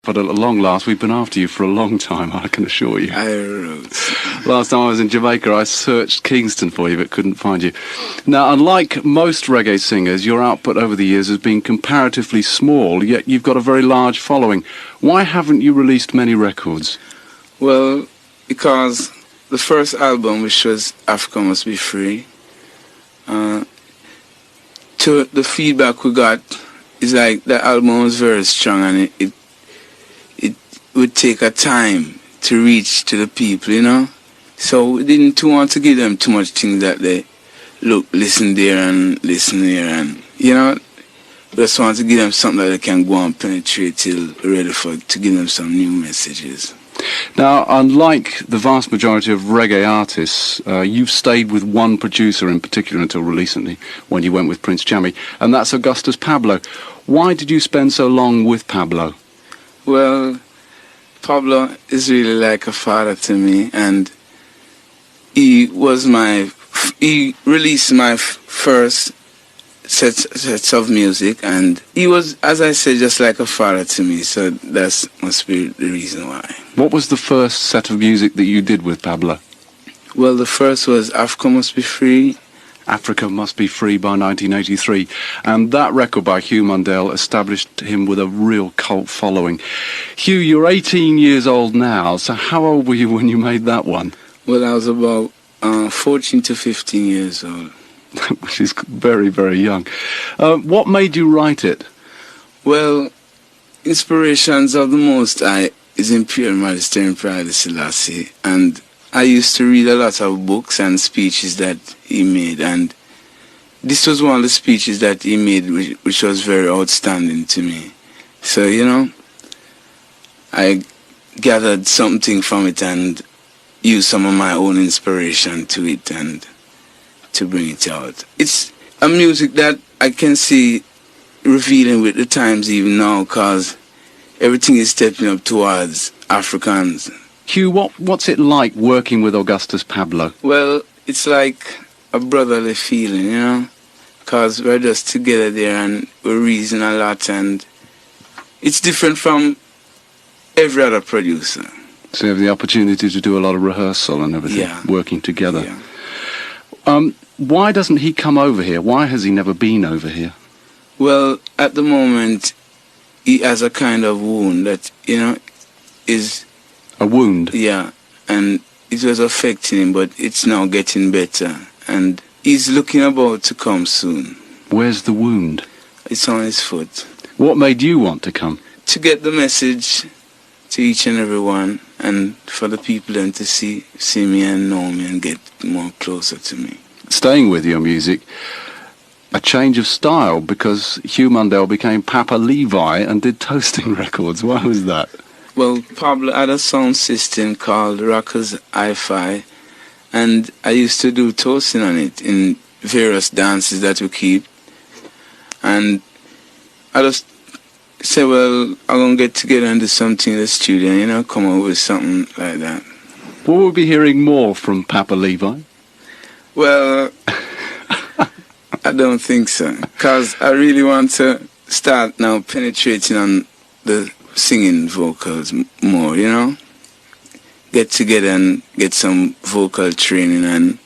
But at long last, we've been after you for a long time, I can assure you. I wrote. Last time I was in Jamaica, I searched Kingston for you, but couldn't find you. Now, unlike most reggae singers, your output over the years has been comparatively small, yet you've got a very large following. Why haven't you released many records? Well, because the first album, which was Africa Must Be Free, to the feedback we got is like the album was very strong, and it would take a time to reach to the people, you know. So we didn't want to give them too much things that they listen there and listen here, and you know, we just want to give them something that they can go and penetrate till ready to give them some new messages. Now, unlike the vast majority of reggae artists, you've stayed with one producer in particular until recently, when you went with Prince Jammy, and that's Augustus Pablo. Why did you spend so long with Pablo? Well, Pablo is really like a father to me, and he released my first sets of music, and he was, as I said, just like a father to me, so that must be the reason why. What was the first set of music that you did with Pablo? Well, the first was Africa Must Be Free. Africa Must Be Free by 1983, and that record by Hugh Mundell established him with a real cult following. Hugh, you're 18 years old now, so how old were you when you made that one? Well, I was about 14 to 15 years old. Which is very, very young. What made you write it? Well, Inspirations of the Most High is Imperial Majesty Emperor Haile Selassie, and I used to read a lot of books and speeches that he made, and this was one of the speeches that he made which was very outstanding to me. So, you know, I gathered something from it and used some of my own inspiration to it and to bring it out. It's a music that I can see revealing with the times even now, because everything is stepping up towards Africans. Hugh, what's it like working with Augustus Pablo? Well, it's like a brotherly feeling, you know, because we're just together there and we reason a lot, and it's different from every other producer. So you have the opportunity to do a lot of rehearsal and everything, working together. Yeah. Why doesn't he come over here? Why has he never been over here? Well, at the moment, he has a kind of wound that, you know, is... A wound? Yeah, and it was affecting him, but it's now getting better. And he's looking about to come soon. Where's the wound? It's on his foot. What made you want to come? To get the message to each and every one, and for the people then to see me and know me and get more closer to me. Staying with your music, a change of style, because Hugh Mundell became Papa Levi and did toasting records. Why was that? Well, Pablo had a sound system called Rockers Hi-Fi, and I used to do toasting on it in various dances that we keep. And I just said, well, I'm going to get together and do something in the studio, you know, come up with something like that. Will we be hearing more from Papa Levi? Well, I don't think so, because I really want to start now penetrating on the singing vocals more, you know? Get together and get some vocal training and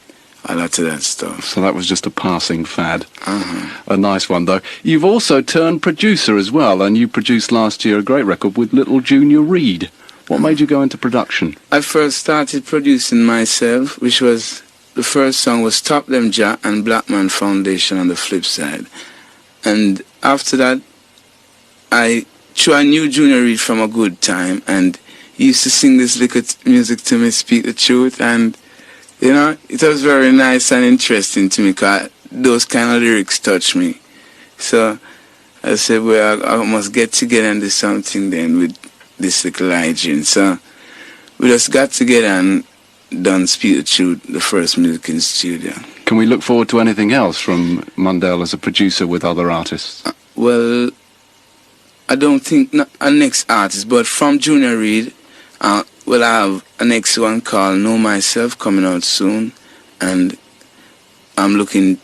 a lot of that stuff. So that was just a passing fad. Uh-huh. A nice one, though. You've also turned producer as well, and you produced last year a great record with Little Junior Reid. What made you go into production? I first started producing myself, which was... The first song was Top Them Jah and Black Man Foundation on the flip side. And after that, I knew Junior Reid from a good time, and he used to sing this little music to me, Speak the Truth, and, you know, it was very nice and interesting to me, because those kind of lyrics touched me. So I said, well, I must get together and do something then with this little hygiene. So we just got together and done Speak the Truth, the first music in the studio. Can we look forward to anything else from Mundell as a producer with other artists? Well, I don't think a next artist, but from Junior Reid, we'll have a next one called Know Myself coming out soon, and I'm looking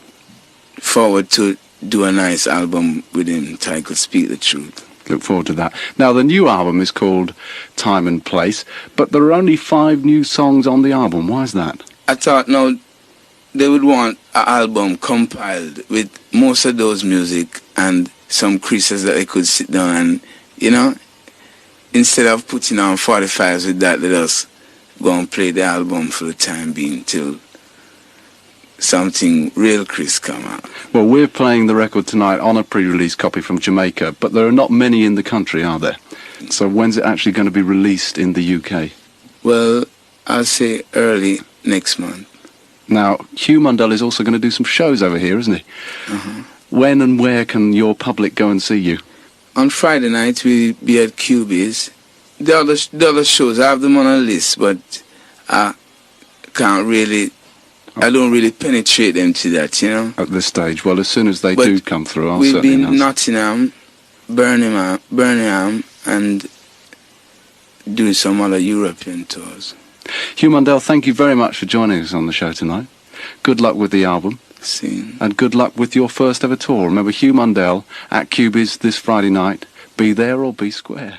forward to do a nice album with him titled Speak the Truth. Look forward to that. Now, the new album is called Time and Place, but there are only 5 new songs on the album. Why is that? I thought, no, they would want an album compiled with most of those music and some creases that they could sit down and, you know, instead of putting on 45s with that, let us go and play the album for the time being till something real Chris come out. Well, we're playing the record tonight on a pre-release copy from Jamaica, but there are not many in the country, are there? So when's it actually going to be released in the UK? Well, I'll say early next month. Now, Hugh Mundell is also going to do some shows over here, isn't he? Uh-huh. When and where can your public go and see you? On Friday night, we'll be at QB's. The other shows, I have them on a list, but I don't really penetrate them to that, you know. At this stage? Well, as soon as they But do come through, I'll we'll certainly be in announce. Nottingham, Birmingham, and doing some other European tours. Hugh Mundell, thank you very much for joining us on the show tonight. Good luck with the album, and good luck with your first ever tour. Remember, Hugh Mundell at QB's this Friday night. Be there or be square.